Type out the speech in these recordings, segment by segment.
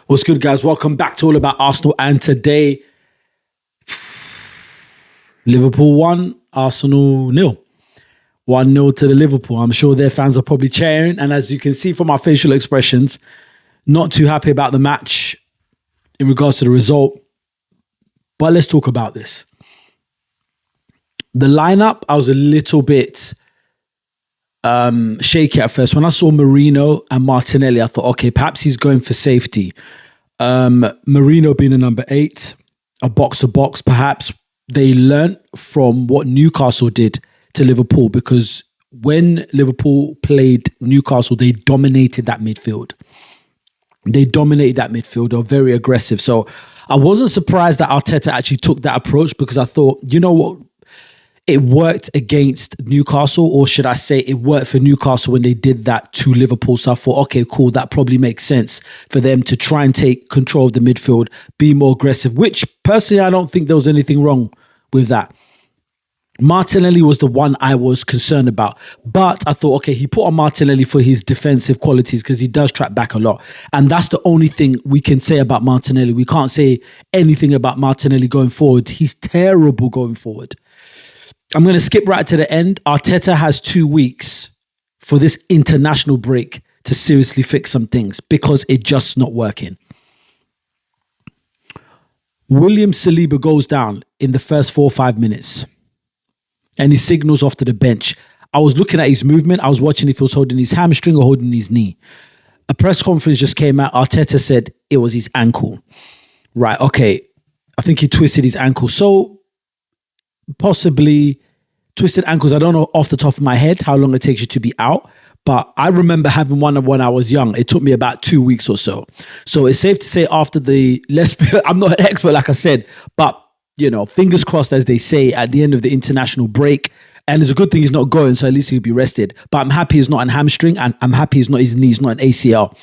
What's good, guys? Welcome back to All About Arsenal. And today, Liverpool 1, Arsenal 0. 1-0 to the Liverpool. I'm sure their fans are probably cheering. And as you can see from our facial expressions, not too happy about the match in regards to the result. But let's talk about this. The lineup, I was a little bit shaky at first. When I saw Marino and Martinelli, I thought, okay, perhaps he's going for safety. Marino being a number 8, a box-to-box, perhaps they learnt from what Newcastle did to Liverpool, because when Liverpool played Newcastle, they dominated that midfield. They were very aggressive. So I wasn't surprised that Arteta actually took that approach, because I thought, you know what? It worked against Newcastle, or should I say it worked for Newcastle when they did that to Liverpool. So I thought, okay, cool, that probably makes sense for them to try and take control of the midfield, be more aggressive, which personally, I don't think there was anything wrong with that. Martinelli was the one I was concerned about, but I thought, okay, he put on Martinelli for his defensive qualities because he does track back a lot. And that's the only thing we can say about Martinelli. We can't say anything about Martinelli going forward. He's terrible going forward. I'm going to skip right to the end. Arteta has 2 weeks for this international break to seriously fix some things because it's just not working. William Saliba goes down in the first 4 or 5 minutes and he signals off to the bench. I was looking at his movement. I was watching if he was holding his hamstring or holding his knee. A press conference just came out. Arteta said it was his ankle. Right, okay. I think he twisted his ankle. So possibly twisted ankles. I don't know off the top of my head how long it takes you to be out, but I remember having one when I was young. It took me about 2 weeks or so. So it's safe to say after I'm not an expert, like I said, but you know, fingers crossed, as they say, at the end of the international break. And it's a good thing he's not going, so at least he'll be rested. But I'm happy he's not an hamstring, and I'm happy he's not his knee, he's not an ACL.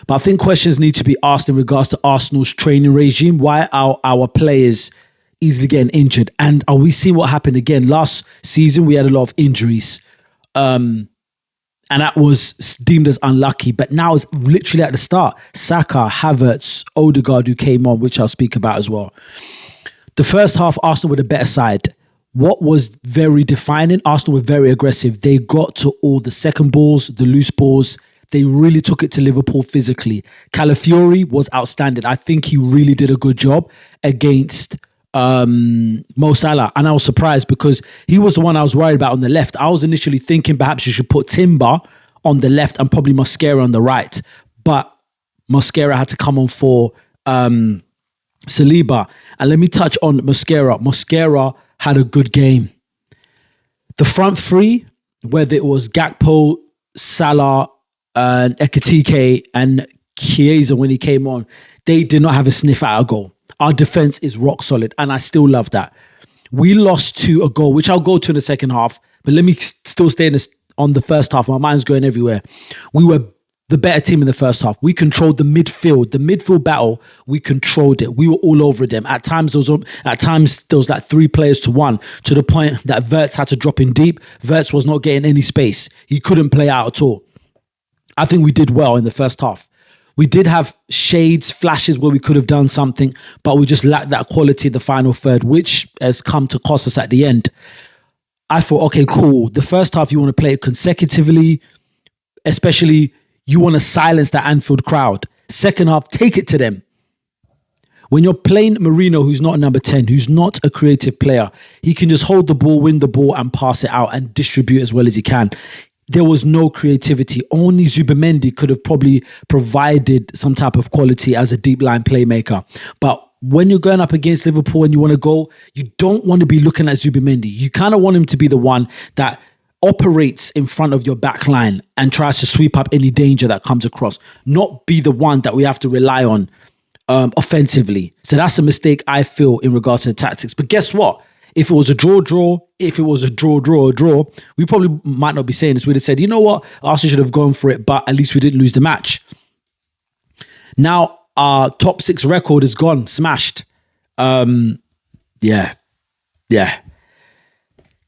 But I think questions need to be asked in regards to Arsenal's training regime. Why are our players easily getting injured? And are we seeing what happened again? Last season, we had a lot of injuries. And that was deemed as unlucky. But now it's literally at the start. Saka, Havertz, Odegaard, who came on, which I'll speak about as well. The first half, Arsenal were the better side. What was very defining, Arsenal were very aggressive. They got to all the second balls, the loose balls. They really took it to Liverpool physically. Calafiori was outstanding. I think he really did a good job against Mo Salah, and I was surprised because he was the one I was worried about on the left. I was initially thinking perhaps you should put Timber on the left and probably Mosquera on the right, but Mosquera had to come on for Saliba. And let me touch on Mosquera. Mosquera had a good game. The front three, whether it was Gakpo, Salah, and Ekitike and Chiesa when he came on, they did not have a sniff at a goal. Our defense is rock solid, and I still love that. We lost to a goal, which I'll go to in the second half, but let me still stay on the first half. My mind's going everywhere. We were the better team in the first half. We controlled the midfield battle. We controlled it. We were all over them. At times, there was like 3 players to 1, to the point that Wirtz had to drop in deep. Wirtz was not getting any space. He couldn't play out at all. I think we did well in the first half. We did have shades, flashes where we could have done something, but we just lacked that quality in the final third, which has come to cost us at the end. I thought, okay, cool. The first half, you want to play it consecutively, especially you want to silence that Anfield crowd. Second half, take it to them. When you're playing Marino, who's not a number 10, who's not a creative player, he can just hold the ball, win the ball, and pass it out and distribute as well as he can. There was no creativity. Only Zubimendi could have probably provided some type of quality as a deep line playmaker. But when you're going up against Liverpool and you want to go, you don't want to be looking at Zubimendi. You kind of want him to be the one that operates in front of your back line and tries to sweep up any danger that comes across, not be the one that we have to rely on offensively. So that's a mistake I feel in regards to the tactics. But guess what? If it was a draw, if it was a draw, we probably might not be saying this. We'd have said, you know what? Arsenal should have gone for it, but at least we didn't lose the match. Now, our top 6 record is gone, smashed. Yeah.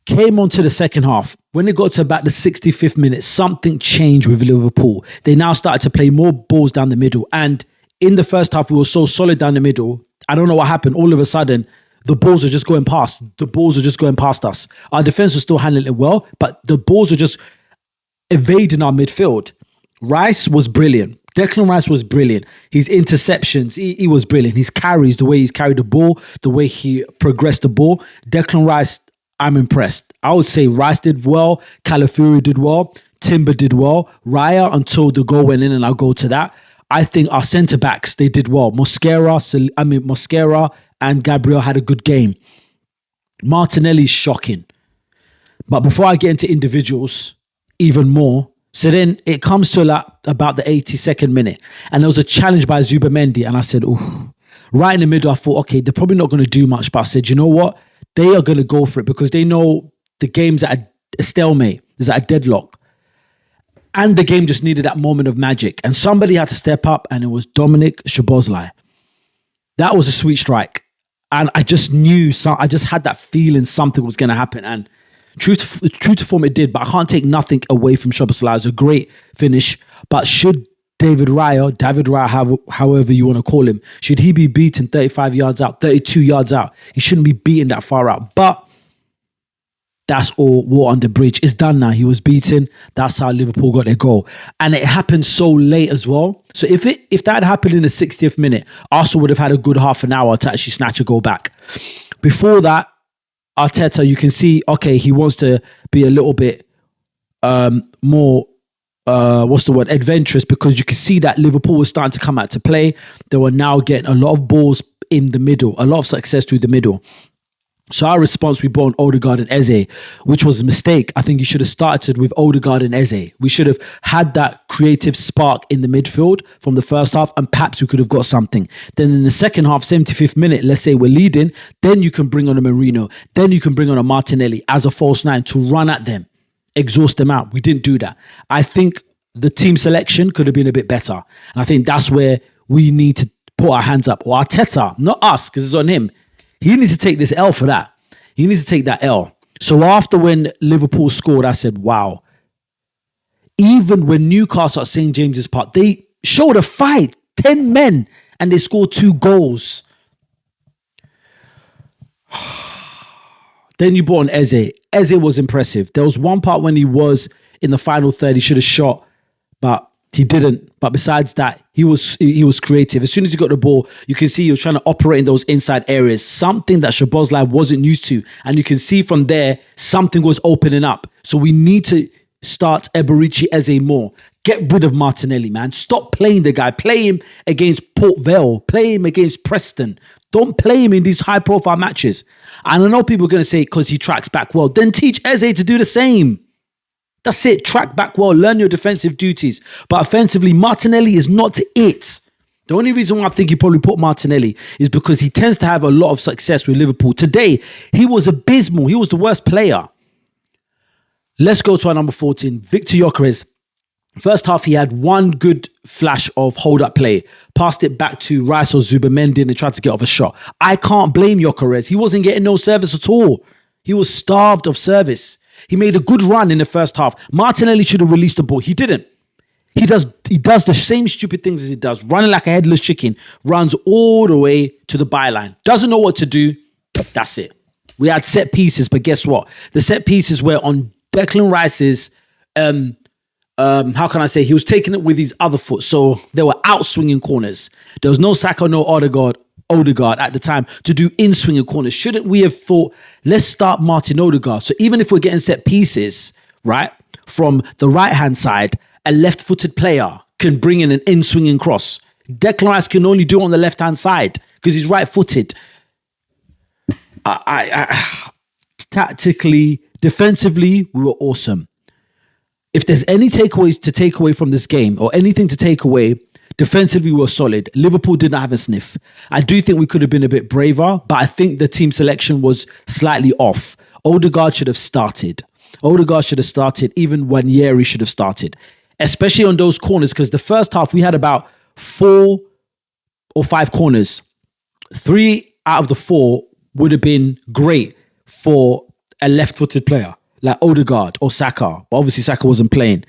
Came on to the second half. when it got to about the 65th minute, something changed with Liverpool. They now started to play more balls down the middle. And in the first half, we were so solid down the middle. I don't know what happened. All of a sudden, the balls are just going past. The balls are just going past us. Our defense was still handling it well, but the balls are just evading our midfield. Rice was brilliant. Declan Rice was brilliant. His interceptions, he was brilliant. His carries, the way he's carried the ball, the way he progressed the ball. Declan Rice, I'm impressed. I would say Rice did well. Calafiori did well. Timber did well. Raya, until the goal went in, and I'll go to that. I think our centre-backs, they did well. Mosquera and Gabriel had a good game. Martinelli's shocking. But before I get into individuals, even more, so then it comes to about the 82nd minute, and there was a challenge by Zubamendi, and I said, ooh. Right in the middle, I thought, okay, they're probably not going to do much, but I said, you know what? They are going to go for it because they know the game's at a stalemate. It's at a deadlock. And the game just needed that moment of magic. And somebody had to step up, and it was Dominic Szoboszlai. That was a sweet strike. And I just knew, I just had that feeling something was going to happen. And true to form, it did. But I can't take nothing away from Szoboszlai. It was a great finish. But should David Raya, however you want to call him, should he be beaten 35 yards out, 32 yards out? He shouldn't be beaten that far out. But that's all water on the bridge. It's done now. He was beaten. That's how Liverpool got their goal. And it happened so late as well. So if that had happened in the 60th minute, Arsenal would have had a good half an hour to actually snatch a goal back. Before that, Arteta, you can see, okay, he wants to be a little bit more adventurous, because you can see that Liverpool was starting to come out to play. They were now getting a lot of balls in the middle, a lot of success through the middle. So our response, we brought on Odegaard and Eze, which was a mistake. I think you should have started with Odegaard and Eze. We should have had that creative spark in the midfield from the first half, and perhaps we could have got something. Then in the second half, 75th minute, let's say we're leading, then you can bring on a Marino, then you can bring on a Martinelli as a false nine to run at them, exhaust them out. We didn't do that. I think the team selection could have been a bit better. And I think that's where we need to put our hands up. Or Arteta, not us, because it's on him. He needs to take this L for that. He needs to take that L. So after when Liverpool scored, I said, wow. Even when Newcastle at St. James's Park, they showed a fight. 10 men, and they scored 2 goals. Then you brought on Eze. Eze was impressive. There was one part when he was in the final third, he should have shot, but he didn't. But besides that, he was creative. As soon as he got the ball, you can see he was trying to operate in those inside areas, something that Szoboszlai wasn't used to. And you can see from there, something was opening up. So we need to start Eberici Eze more. Get rid of Martinelli, man. Stop playing the guy. Play him against Port Vale. Play him against Preston. Don't play him in these high-profile matches. And I know people are going to say because he tracks back well. Then teach Eze to do the same. That's it. Track back well. Learn your defensive duties. But offensively, Martinelli is not it. The only reason why I think you probably put Martinelli is because he tends to have a lot of success with Liverpool. Today, he was abysmal. He was the worst player. Let's go to our number 14, Victor Gyökeres. First half, he had one good flash of hold-up play. Passed it back to Rice or Zubamendi and they tried to get off a shot. I can't blame Gyökeres. He wasn't getting no service at all. He was starved of service. He made a good run in the first half. Martinelli should have released the ball. He didn't. He does the same stupid things as he does. Running like a headless chicken. Runs all the way to the byline. Doesn't know what to do. That's it. We had set pieces, but guess what? The set pieces were on Declan Rice's, how can I say? He was taking it with his other foot. So they were out swinging corners. There was no Saka, no Odegaard at the time to do in-swinging corners. Shouldn't we have thought, let's start Martin Odegaard? So even if we're getting set pieces, right, from the right-hand side, a left-footed player can bring in an in-swinging cross. Declan Rice can only do it on the left-hand side because he's right-footed. Tactically, defensively, we were awesome. If there's any takeaways to take away from this game or anything to take away, defensively, we were solid. Liverpool did not have a sniff. I do think we could have been a bit braver, but I think the team selection was slightly off. Odegaard should have started. Even when Yeri should have started, especially on those corners, because the first half we had about 4 or 5 corners. 3 out of the 4 would have been great for a left-footed player like Odegaard or Saka, but obviously Saka wasn't playing.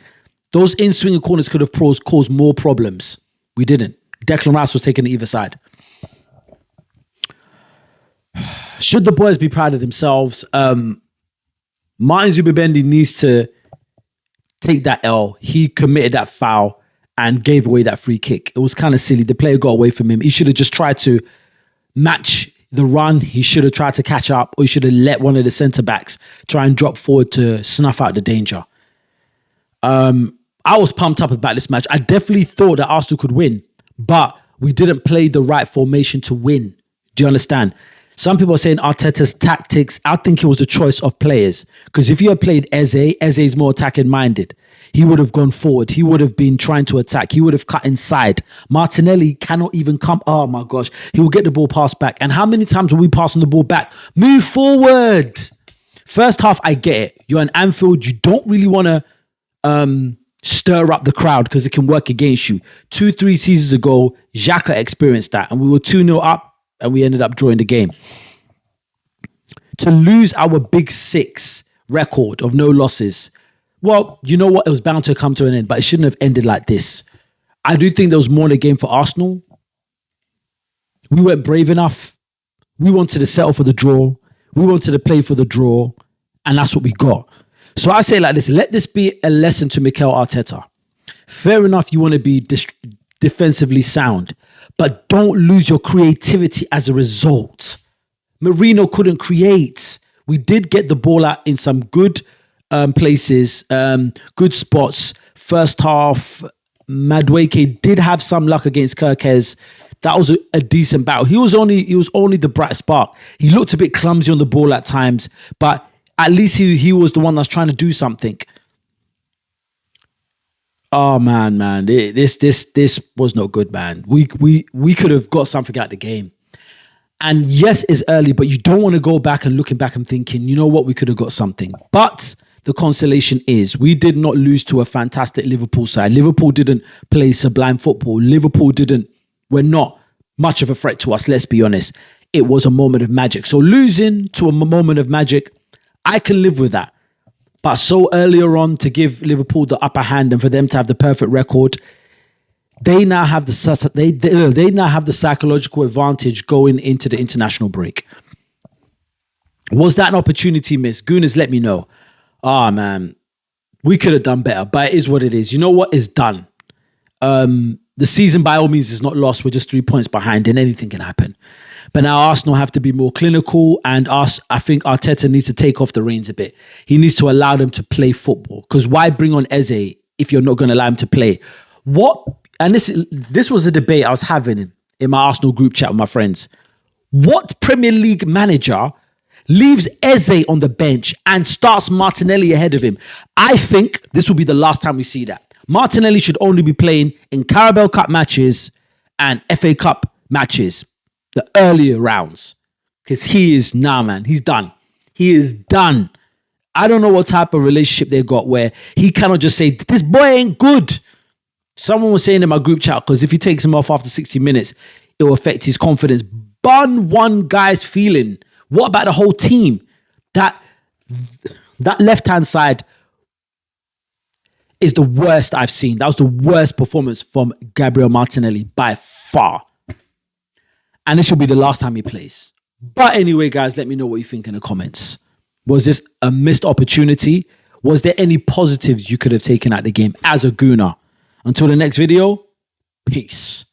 Those in-swinging corners could have caused more problems. We didn't. Declan Rice was taking either side. Should the boys be proud of themselves? Martin Zubimendi needs to take that L. He committed that foul and gave away that free kick. It was kind of silly. The player got away from him. He should have just tried to match the run. He should have tried to catch up, or he should have let one of the centre-backs try and drop forward to snuff out the danger. I was pumped up about this match. I definitely thought that Arsenal could win, but we didn't play the right formation to win. Do you understand? Some people are saying Arteta's tactics. I think it was the choice of players. Because if you had played Eze's more attacking minded. He would have gone forward. He would have been trying to attack. He would have cut inside. Martinelli cannot even come. Oh my gosh. He will get the ball passed back. And how many times will we pass on the ball back? Move forward. First half, I get it. You're in Anfield. You don't really want to stir up the crowd because it can work against you. 2-3 seasons ago, Xhaka experienced that. And we were 2-0 up and we ended up drawing the game. To lose our big 6 record of no losses, well, you know what? It was bound to come to an end, but it shouldn't have ended like this. I do think there was more in the game for Arsenal. We weren't brave enough. We wanted to settle for the draw. We wanted to play for the draw, and that's what we got. So I say like this, let this be a lesson to Mikel Arteta. Fair enough, you want to be defensively sound, but don't lose your creativity as a result. Mourinho couldn't create. We did get the ball out in some good places, good spots. First half, Madueke did have some luck against Kirkez. That was a decent battle. He was only the bright spark. He looked a bit clumsy on the ball at times, but at least he was the one that's trying to do something. Oh man, this was not good, man. We could have got something out of the game. And yes, it's early, but you don't want to go back and looking back and thinking, you know what, we could have got something. But the consolation is we did not lose to a fantastic Liverpool side. Liverpool didn't play sublime football. We're not much of a threat to us, let's be honest. It was a moment of magic. So losing to a moment of magic, I can live with that. But so earlier on to give Liverpool the upper hand and for them to have the perfect record, they now have the psychological advantage going into the international break. Was that an opportunity missed? Gooners, let me know. Oh man, we could have done better, but it is what it is. You know what? It's done. The season by all means is not lost. We're just 3 points behind and anything can happen. But now Arsenal have to be more clinical, and I think Arteta needs to take off the reins a bit. He needs to allow them to play football. Because why bring on Eze if you're not going to allow him to play? What? And this was a debate I was having in my Arsenal group chat with my friends. What Premier League manager leaves Eze on the bench and starts Martinelli ahead of him? I think this will be the last time we see that. Martinelli should only be playing in Carabao Cup matches and FA Cup matches, the earlier rounds. Because he's done. He is done. I don't know what type of relationship they got where he cannot just say, this boy ain't good. Someone was saying in my group chat, because if he takes him off after 60 minutes, it will affect his confidence. Bun one guy's feeling. What about the whole team? That left-hand side is the worst I've seen. That was the worst performance from Gabriel Martinelli by far. And this should be the last time he plays. But anyway, guys, let me know what you think in the comments. Was this a missed opportunity? Was there any positives you could have taken out of the game as a Gooner? Until the next video, peace.